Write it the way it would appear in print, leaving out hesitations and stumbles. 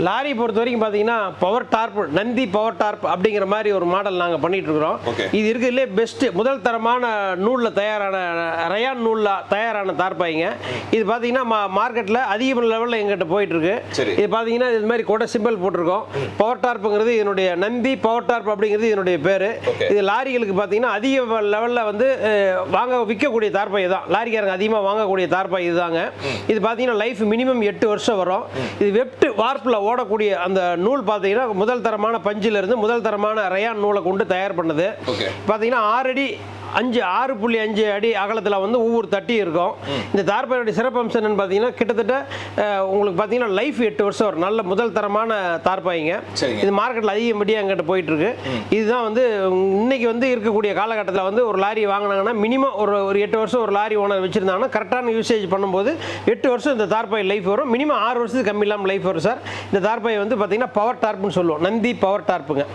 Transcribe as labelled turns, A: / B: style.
A: Lorry பொறுத்த வரைக்கும் பார்த்தீங்கன்னா power tarp, Nandi power tarp அப்படிங்கிற மாதிரி ஒரு மாடல் நாங்கள் பண்ணிட்டு இருக்கிறோம். இது இருக்கிறதுலே பெஸ்ட் முதல் தரமான நூலில் தயாரான ரயான் நூலில் தயாரான தார்பாய்ங்க. இது பார்த்தீங்கன்னா மார்க்கெட்டில் அதிக லெவலில் எங்கிட்ட போயிட்டு இருக்கு. இது பார்த்தீங்கன்னா இது மாதிரி கூட சிம்பிள் போட்டிருக்கோம். பவர் டார்ப்புங்கிறது இதனுடைய நந்தி பவர் டார்ப் அப்படிங்கிறது இதனுடைய பேர். இது லாரிகளுக்கு பார்த்தீங்கன்னா அதிக லெவலில் வந்து விற்கக்கூடிய தார்பாய் தான். லாரிக்காரங்க அதிகமாக வாங்கக்கூடிய தார்பாய் இதுதாங்க. இது பார்த்தீங்கன்னா லைஃப் மினிமம் 8 வருஷம் வரும். இது வெப்ட் வார்ப்பில் ஓடக்கூடிய அந்த நூல் பார்த்தீங்கன்னா முதல் தரமான பஞ்சிலிருந்து முதல் தரமான ரயான் நூலை கொண்டு தயார் பண்ணது. பார்த்தீங்கன்னா 6.5 அடி அகலத்தில் வந்து ஒவ்வொரு தட்டி இருக்கும். இந்த தார்பாயோட சிறப்பம்சம் என்னன்னு பார்த்தீங்கன்னா கிட்டத்தட்ட உங்களுக்கு பார்த்தீங்கன்னா லைஃப் 8 வருஷம் வரும். நல்ல முதல் தரமான தார்பாய்ங்க. இது மார்க்கெட்டில் அதிகப்படியாக எங்கிட்ட போயிட்டு இருக்கு. இதுதான் வந்து இன்னைக்கு வந்து இருக்கக்கூடிய காலகட்டத்தில் வந்து ஒரு லாரி வாங்கினாங்கன்னா மினிமம் ஒரு 8 வருஷம் ஒரு லாரி ஓனர் வச்சிருந்தாங்கன்னா கரெக்டான யூசேஜ் பண்ணும்போது 8 வருஷம் இந்த தார்பாய் லைஃப் வரும். மினிமம் 6 வருஷத்துக்கு கம்மி இல்லாமல் லைஃப் வரும் சார். இந்த தார்பாய் வந்து பார்த்தீங்கன்னா பவர் டார்ப்னு சொல்லுவோம். நந்தி பவர் டார்ப்புங்க.